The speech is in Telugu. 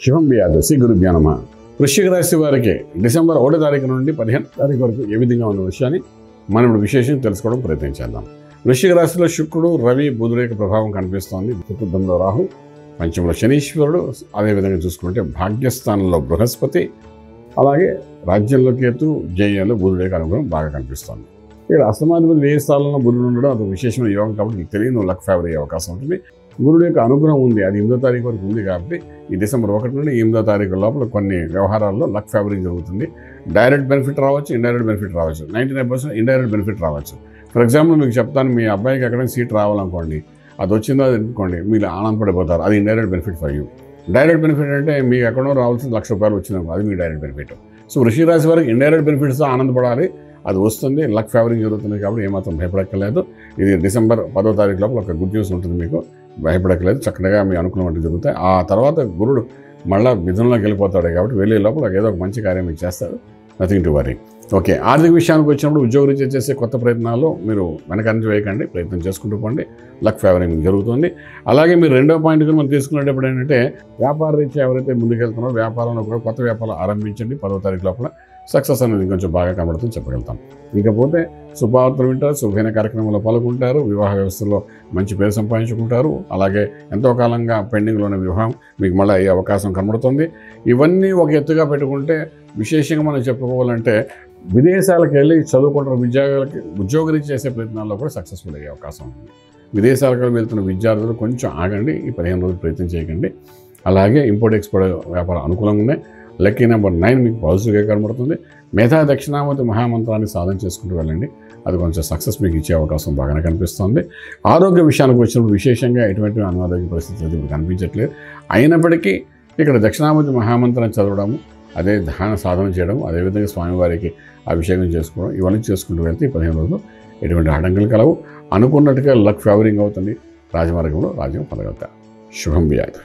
శుభం వ్యాధి శ్రీ గురుభ్యో నమః. వృశ్చిక రాశి వారికి డిసెంబర్ 1వ తారీఖు నుండి 15వ తారీఖు వరకు ఏ విధంగా ఉన్న విషయాన్ని మనం ఇప్పుడు విశేషం తెలుసుకోవడం ప్రయత్నం చేద్దాం. వృశ్చిక రాశిలో శుక్రుడు, రవి, బుధుడు యొక్క ప్రభావం కనిపిస్తోంది. చతుర్థంలో రాహు, పంచమంలో శనీశ్వరుడు, అదేవిధంగా చూసుకుంటే భాగ్యస్థానంలో బృహస్పతి, అలాగే రాజ్యంలో కేతు, జయంలో బుధుడు యొక్క అనుగ్రహం బాగా కనిపిస్తోంది. ఇక్కడ అష్టమాధిపతి వ్యయ స్థానంలో బుధుడు ఉండడం అది విశేషమైన యోగం కాబట్టి మీకు తెలియని లక్ ఫేవర్ అయ్యే అవకాశం ఉంటుంది. గురుడు యొక్క అనుగ్రహం ఉంది, అది 8వ తారీఖు వరకు ఉంది కాబట్టి ఈ డిసెంబర్ 1 నుండి 8వ తారీఖు లోపల కొన్ని వ్యవహారాల్లో లక్ ఫేవరింగ్ జరుగుతుంది. డైరెక్ట్ బెనిఫిట్ రావచ్చు, ఇండైరెక్ట్ బెనిఫిట్ రావచ్చు. 99% ఇండైరెక్ట్ బెనిఫిట్ రావచ్చు. ఫర్ ఎగ్జాంపుల్ మీకు చెప్తాను, మీ అబ్బాయికి ఎక్కడైనా సీట్ రావాలనుకోండి, అది వచ్చిందో అనుకోండి, మీరు ఆనందపడిపోతారు, అది indirect benefit for you. Direct benefit అంటే మీకు ఎక్కడో రావాల్సిన ₹1,00,000 వచ్చిందనుకో, అది మీ డైరెక్ట్ బెనిఫిట్. సో వృశ్చిక రాశి వారికి ఇండైరెక్ట్ బెనిఫిట్స్తో ఆనందపడాలి, అది వస్తుంది. లక్ ఫేవరింగ్ జరుగుతుంది కాబట్టి ఏమాత్రం భయపడక్కర్లేదు. ఇది డిసెంబర్ 10వ తారీఖు లోపల ఒక గుడ్ న్యూస్ ఉంటుంది, మీకు భయపడక్కర్లేదు. చక్కగా మీ అనుకున్నట్టు జరుగుతాయి. ఆ తర్వాత గురుడు మళ్ళీ మిథునంలోకి వెళ్ళిపోతాడు కాబట్టి వెళ్ళే లోపల ఏదో ఒక మంచి కార్యం మీకు చేస్తాడు. Nothing to worry. ఓకే, ఆర్థిక విషయానికి వచ్చినప్పుడు ఉద్యోగరీత్యా చేసే కొత్త ప్రయత్నాలు మీరు వెనకంజ వేయకండి, ప్రయత్నం చేసుకుంటూ పోండి. లక్ ఫేవరింగ్ జరుగుతుంది. అలాగే మీరు రెండో పాయింట్ మనం తీసుకునేటప్పుడు ఏంటంటే, వ్యాపార రీత్యా ఎవరైతే ముందుకెళ్తున్నారో వ్యాపారంలో కూడా కొత్త వ్యాపారాలు ఆరంభించండి. 10వ తారీఖు లోపల సక్సెస్ అనేది కొంచెం బాగా కనబడుతుంది చెప్పగలుగుతాం. ఇకపోతే శుభవార్తలు వింటారు, శుభమైన కార్యక్రమంలో పాల్గొంటారు, వివాహ వ్యవస్థలో మంచి పేరు సంపాదించుకుంటారు. అలాగే ఎంతో కాలంగా పెండింగ్లో ఉన్న వివాహం మీకు మళ్ళీ అయ్యే అవకాశం కనబడుతుంది. ఇవన్నీ ఒక ఎత్తుగా పెట్టుకుంటే విశేషంగా మనం చెప్పుకోవాలంటే, విదేశాలకు వెళ్ళి చదువుకుంటున్న విద్యార్థులకి ఉద్యోగరీత్యా చేసే ప్రయత్నాల్లో కూడా సక్సెస్ఫుల్ అయ్యే అవకాశం ఉంది. విదేశాలకు వెళ్తున్న విద్యార్థులు కొంచెం ఆగండి, ఈ 15 రోజులు ప్రయత్నం చేయకండి. అలాగే ఇంపోర్ట్ ఎక్స్పోర్ట్ వ్యాపారం అనుకూలంగా ఉన్నాయి. లక్కీ నెంబర్ 9 మీకు పాజిటివ్గా కనబడుతుంది. మేధా దక్షిణామూర్తి మహామంత్రాన్ని సాధన చేసుకుంటూ వెళ్ళండి, అది కొంచెం సక్సెస్ మీకు ఇచ్చే అవకాశం బాగానే కనిపిస్తుంది. ఆరోగ్య విషయానికి వచ్చినప్పుడు విశేషంగా ఎటువంటి అనారోగ్య పరిస్థితులు అయితే కనిపించట్లేదు. అయినప్పటికీ ఇక్కడ దక్షిణామూర్తి మహామంత్రాన్ని చదవడము, అదే ధ్యాన సాధన చేయడం, అదేవిధంగా స్వామివారికి అభిషేకం చేసుకోవడం, ఇవన్నీ చేసుకుంటూ వెళ్తే 15 రోజులు ఎటువంటి ఆటంకాలు కలవు. అనుకున్నట్టుగా లక్ ఫేవరింగ్ అవుతుంది. రాజమార్గంలో రాజ్యం పొందగలుగుతారు. శుభం వ్యాధి.